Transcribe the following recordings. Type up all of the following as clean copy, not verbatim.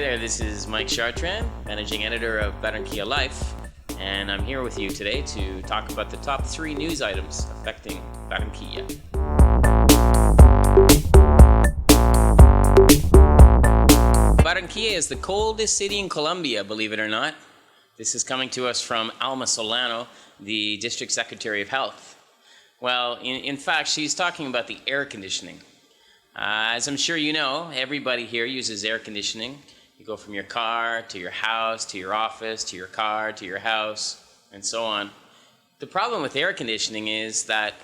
there, this is Mike Chartrand, Managing Editor of Barranquilla Life, and I'm here with you today to talk about the top 3 news items affecting Barranquilla. Barranquilla is the coldest city in Colombia, believe it or not. This is coming to us from Alma Solano, the District Secretary of Health. Well, in fact, she's talking about the air conditioning. As I'm sure you know, everybody here uses air conditioning. You go from your car to your house, to your office, to your car, to your house, and so on. The problem with air conditioning is that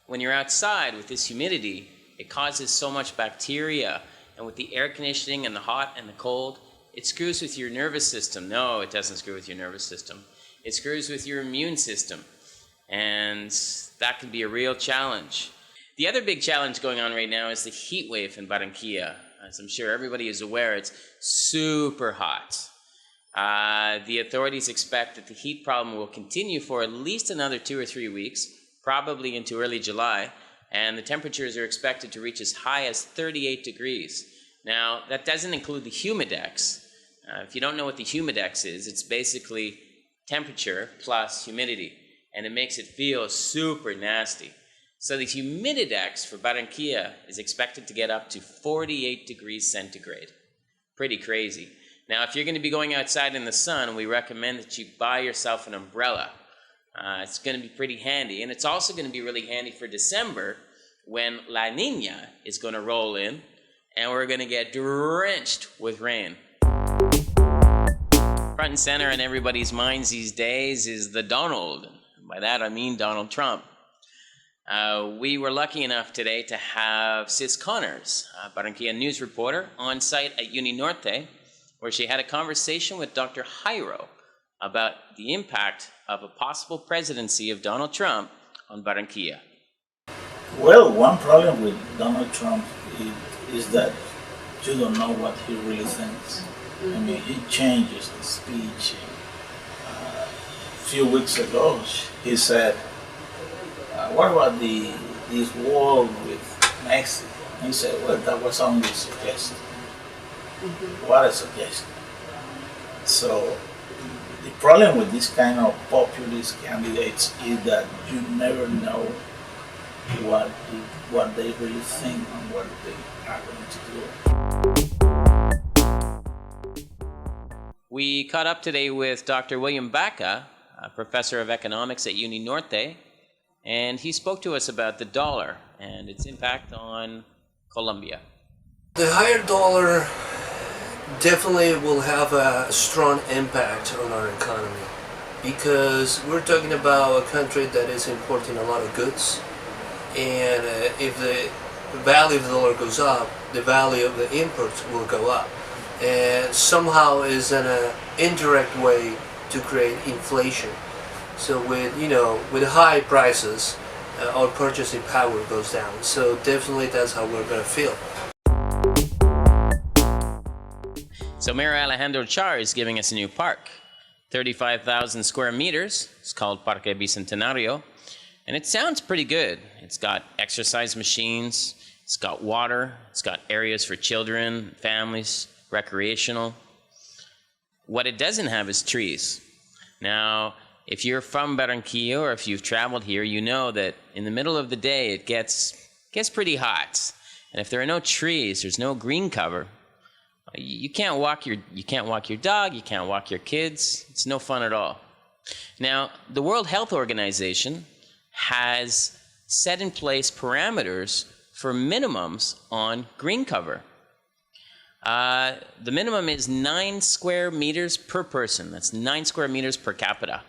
when you're outside with this humidity, it causes so much bacteria. And with the air conditioning and the hot and the cold, it screws with your nervous system. No, it doesn't screw with your nervous system. It screws with your immune system. And that can be a real challenge. The other big challenge going on right now is the heat wave in Barranquilla. As I'm sure everybody is aware, it's super hot. The authorities expect that the heat problem will continue for at least another 2 or 3 weeks, probably into early July, and the temperatures are expected to reach as high as 38 degrees. Now, that doesn't include the humidex. If you don't know what the humidex is, it's basically temperature plus humidity, and it makes it feel super nasty. So the humididex for Barranquilla is expected to get up to 48 degrees centigrade. Pretty crazy. Now, if you're going to be going outside in the sun, we recommend that you buy yourself an umbrella. It's going to be pretty handy. And it's also going to be really handy for December when La Niña is going to roll in and we're going to get drenched with rain. Front and center in everybody's minds these days is the Donald. By that I mean Donald Trump. We were lucky enough today to have Sis Connors, a Barranquilla news reporter, on site at UniNorte, where she had a conversation with Dr. Jairo about the impact of a possible presidency of Donald Trump on Barranquilla. Well, one problem with Donald Trump is that you don't know what he really thinks. I mean, he changes the speech. A few weeks ago, he said, what about this war with Mexico? He said, well, that was only a suggestion. What a suggestion. So the problem with this kind of populist candidates is that you never know what they really think and what they are going to do. We caught up today with Dr. William Baca, a professor of economics at UniNorte, and he spoke to us about the dollar and its impact on Colombia. The higher dollar definitely will have a strong impact on our economy because we're talking about a country that is importing a lot of goods, and if the value of the dollar goes up, the value of the imports will go up, and somehow is an indirect way to create inflation. So with high prices, our purchasing power goes down. So definitely that's how we're going to feel. So Mayor Alejandro Char is giving us a new park, 35,000 square meters. It's called Parque Bicentenario, and it sounds pretty good. It's got exercise machines, it's got water, it's got areas for children, families, recreational. What it doesn't have is trees. Now, if you're from Barranquilla or if you've traveled here, you know that in the middle of the day it gets pretty hot. And if there are no trees, there's no green cover, you can't walk your dog, you can't walk your kids. It's no fun at all. Now, the World Health Organization has set in place parameters for minimums on green cover. The minimum is 9 square meters per person. That's 9 square meters per capita.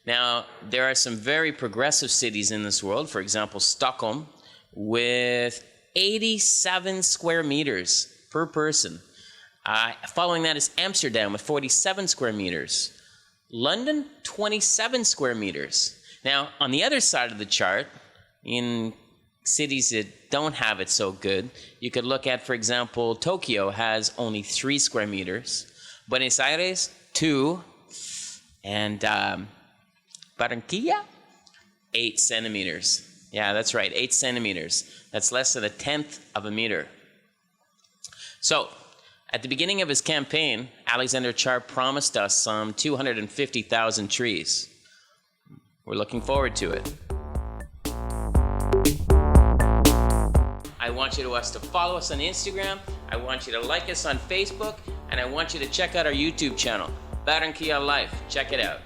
Now, there are some very progressive cities in this world, for example, Stockholm, with 87 square meters per person. Following that is Amsterdam with 47 square meters. London, 27 square meters. Now, on the other side of the chart, in cities that don't have it so good, you could look at, for example, Tokyo has only 3 square meters. Buenos Aires, 2. And Barranquilla, 8 centimeters. Yeah, that's right, 8 centimeters. That's less than 1/10 of a meter. So, At the beginning of his campaign, Alexander Charp promised us some 250,000 trees. We're looking forward to it. I want us to follow us on Instagram, I want you to like us on Facebook, and I want you to check out our YouTube channel, Barranquilla Life. Check it out.